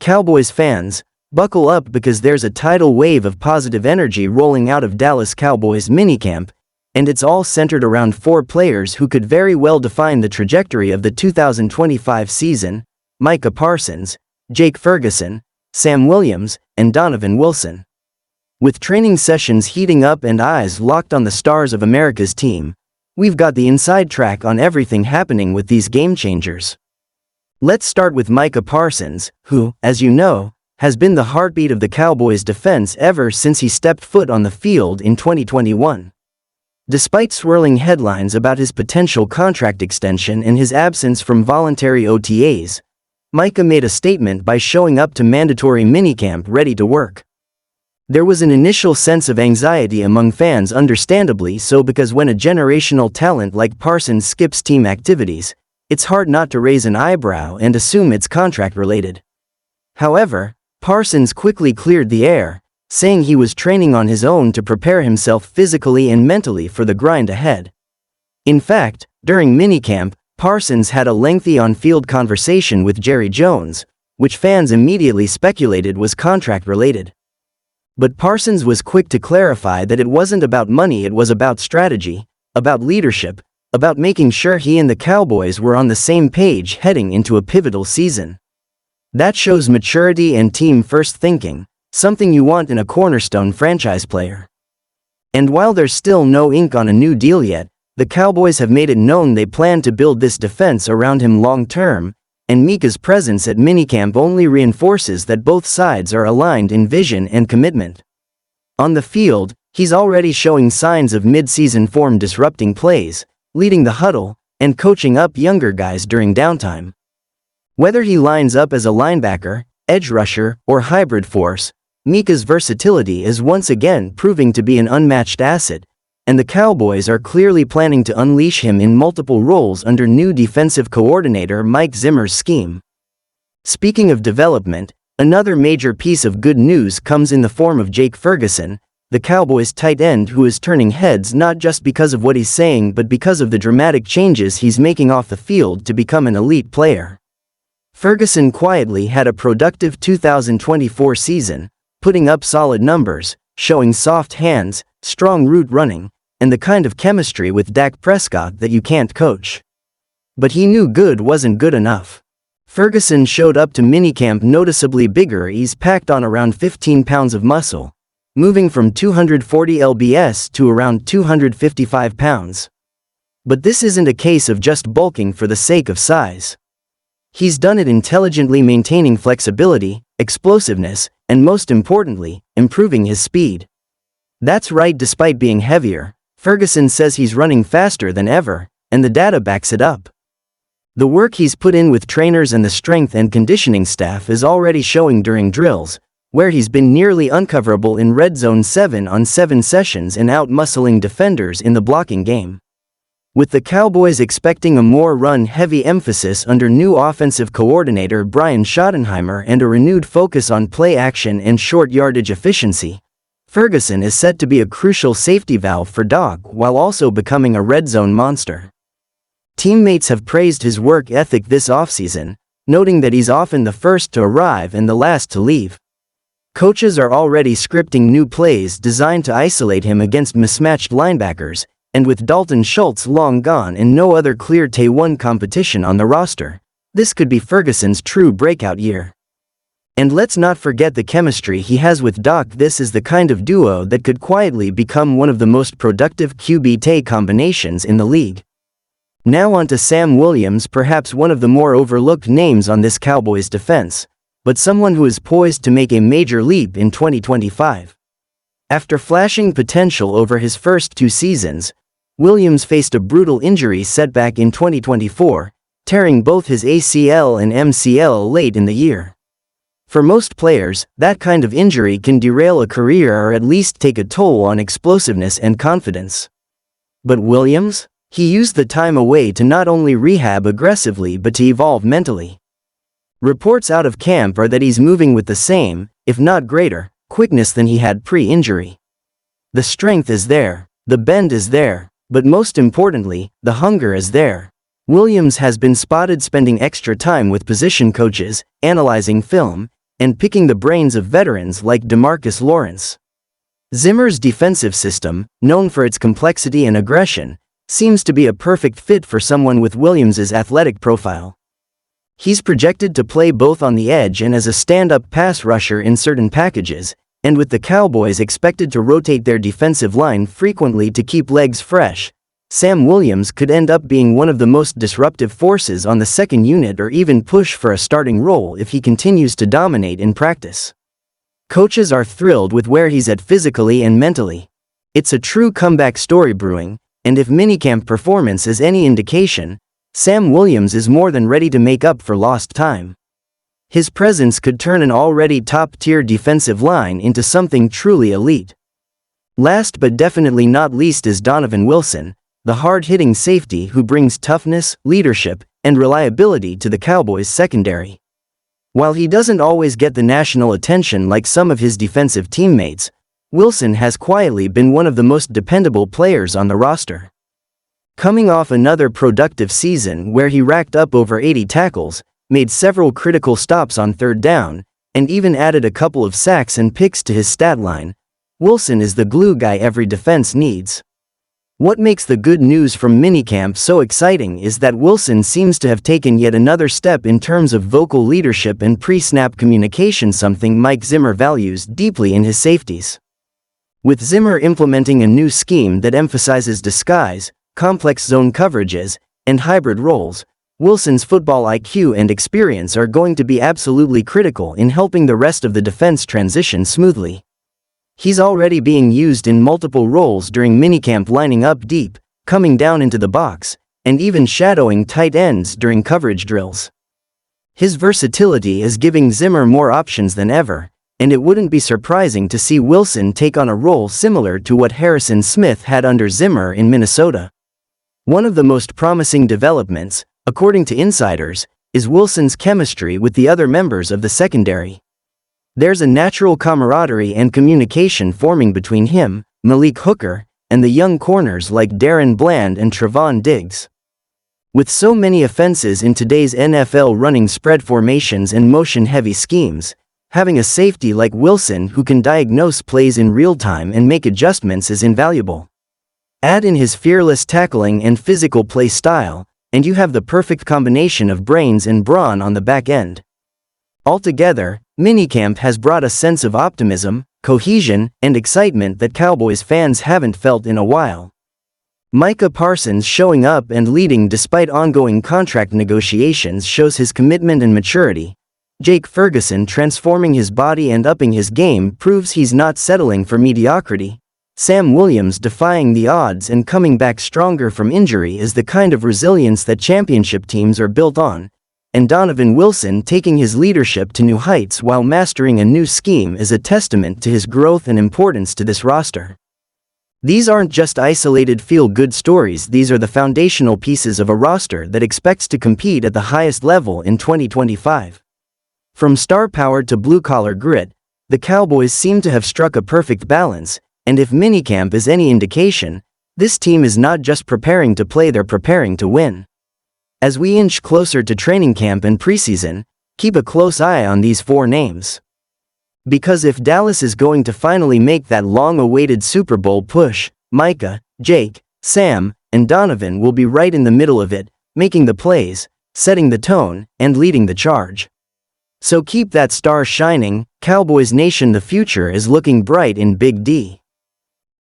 Cowboys fans, buckle up because there's a tidal wave of positive energy rolling out of Dallas Cowboys minicamp, and it's all centered around 4 players who could very well define the trajectory of the 2025 season: Micah Parsons, Jake Ferguson, Sam Williams, and Donovan Wilson. With training sessions heating up and eyes locked on the stars of America's team, we've got the inside track on everything happening with these game changers. Let's start with Micah Parsons, who, as you know, has been the heartbeat of the Cowboys' defense ever since he stepped foot on the field in 2021. Despite swirling headlines about his potential contract extension and his absence from voluntary OTAs, Micah made a statement by showing up to mandatory minicamp ready to work. There was an initial sense of anxiety among fans, understandably so, because when a generational talent like Parsons skips team activities, it's hard not to raise an eyebrow and assume it's contract-related. However, Parsons quickly cleared the air, saying he was training on his own to prepare himself physically and mentally for the grind ahead. In fact, during minicamp, Parsons had a lengthy on-field conversation with Jerry Jones, which fans immediately speculated was contract-related. But Parsons was quick to clarify that it wasn't about money, it was about strategy, about leadership, about making sure he and the Cowboys were on the same page heading into a pivotal season. That shows maturity and team-first thinking, something you want in a cornerstone franchise player. And while there's still no ink on a new deal yet, the Cowboys have made it known they plan to build this defense around him long-term, and Micah's presence at minicamp only reinforces that both sides are aligned in vision and commitment. On the field, he's already showing signs of mid-season form, disrupting plays, leading the huddle, and coaching up younger guys during downtime. Whether he lines up as a linebacker, edge rusher, or hybrid force, Micah's versatility is once again proving to be an unmatched asset, and the Cowboys are clearly planning to unleash him in multiple roles under new defensive coordinator Mike Zimmer's scheme. Speaking of development, another major piece of good news comes in the form of Jake Ferguson, the Cowboys' tight end, who is turning heads not just because of what he's saying but because of the dramatic changes he's making off the field to become an elite player. Ferguson quietly had a productive 2024 season, putting up solid numbers, showing soft hands, strong route running, and the kind of chemistry with Dak Prescott that you can't coach. But he knew good wasn't good enough. Ferguson showed up to minicamp noticeably bigger. He's packed on around 15 pounds of muscle, moving from 240 lbs to around 255 pounds. But this isn't a case of just bulking for the sake of size. He's done it intelligently, maintaining flexibility, explosiveness, and most importantly, improving his speed. That's right, despite being heavier, Ferguson says he's running faster than ever, and the data backs it up. The work he's put in with trainers and the strength and conditioning staff is already showing during drills, where he's been nearly uncoverable in red zone 7-on-7 sessions and out-muscling defenders in the blocking game. With the Cowboys expecting a more run-heavy emphasis under new offensive coordinator Brian Schottenheimer and a renewed focus on play action and short yardage efficiency, Ferguson is set to be a crucial safety valve for Doc while also becoming a red zone monster. Teammates have praised his work ethic this offseason, noting that he's often the first to arrive and the last to leave. Coaches are already scripting new plays designed to isolate him against mismatched linebackers, and with Dalton Schultz long gone and no other clear Day 1 competition on the roster, this could be Ferguson's true breakout year. And let's not forget the chemistry he has with Doc. This is the kind of duo that could quietly become one of the most productive QB-Tay combinations in the league. Now on to Sam Williams, perhaps one of the more overlooked names on this Cowboys defense, but someone who is poised to make a major leap in 2025. After flashing potential over his first 2 seasons, Williams faced a brutal injury setback in 2024, tearing both his ACL and MCL late in the year. For most players, that kind of injury can derail a career or at least take a toll on explosiveness and confidence. But Williams? He used the time away to not only rehab aggressively but to evolve mentally. Reports out of camp are that he's moving with the same, if not greater, quickness than he had pre-injury. The strength is there, the bend is there, but most importantly, the hunger is there. Williams has been spotted spending extra time with position coaches, analyzing film, and picking the brains of veterans like DeMarcus Lawrence. Zimmer's defensive system, known for its complexity and aggression, seems to be a perfect fit for someone with Williams' athletic profile. He's projected to play both on the edge and as a stand-up pass rusher in certain packages, and with the Cowboys expected to rotate their defensive line frequently to keep legs fresh, Sam Williams could end up being one of the most disruptive forces on the second unit or even push for a starting role if he continues to dominate in practice. Coaches are thrilled with where he's at physically and mentally. It's a true comeback story brewing, and if minicamp performance is any indication, Sam Williams is more than ready to make up for lost time. His presence could turn an already top-tier defensive line into something truly elite. Last but definitely not least is Donovan Wilson, the hard-hitting safety who brings toughness, leadership, and reliability to the Cowboys' secondary. While he doesn't always get the national attention like some of his defensive teammates, Wilson has quietly been one of the most dependable players on the roster. Coming off another productive season where he racked up over 80 tackles, made several critical stops on third down, and even added a couple of sacks and picks to his stat line, Wilson is the glue guy every defense needs. What makes the good news from minicamp so exciting is that Wilson seems to have taken yet another step in terms of vocal leadership and pre-snap communication, something Mike Zimmer values deeply in his safeties. With Zimmer implementing a new scheme that emphasizes disguise, complex zone coverages, and hybrid roles, Wilson's football IQ and experience are going to be absolutely critical in helping the rest of the defense transition smoothly. He's already being used in multiple roles during minicamp, lining up deep, coming down into the box, and even shadowing tight ends during coverage drills. His versatility is giving Zimmer more options than ever, and it wouldn't be surprising to see Wilson take on a role similar to what Harrison Smith had under Zimmer in Minnesota. One of the most promising developments, according to insiders, is Wilson's chemistry with the other members of the secondary. There's a natural camaraderie and communication forming between him, Malik Hooker, and the young corners like Darren Bland and Trevon Diggs. With so many offenses in today's NFL running spread formations and motion-heavy schemes, having a safety like Wilson who can diagnose plays in real time and make adjustments is invaluable. Add in his fearless tackling and physical play style, and you have the perfect combination of brains and brawn on the back end. Altogether, minicamp has brought a sense of optimism, cohesion, and excitement that Cowboys fans haven't felt in a while. Micah Parsons showing up and leading despite ongoing contract negotiations shows his commitment and maturity. Jake Ferguson transforming his body and upping his game proves he's not settling for mediocrity. Sam Williams defying the odds and coming back stronger from injury is the kind of resilience that championship teams are built on. And Donovan Wilson taking his leadership to new heights while mastering a new scheme is a testament to his growth and importance to this roster. These aren't just isolated feel-good stories, these are the foundational pieces of a roster that expects to compete at the highest level in 2025. From star power to blue-collar grit, the Cowboys seem to have struck a perfect balance, and if minicamp is any indication, this team is not just preparing to play, they're preparing to win. As we inch closer to training camp and preseason, keep a close eye on these four names. Because if Dallas is going to finally make that long-awaited Super Bowl push, Micah, Jake, Sam, and Donovan will be right in the middle of it, making the plays, setting the tone, and leading the charge. So keep that star shining, Cowboys Nation. The future is looking bright in Big D.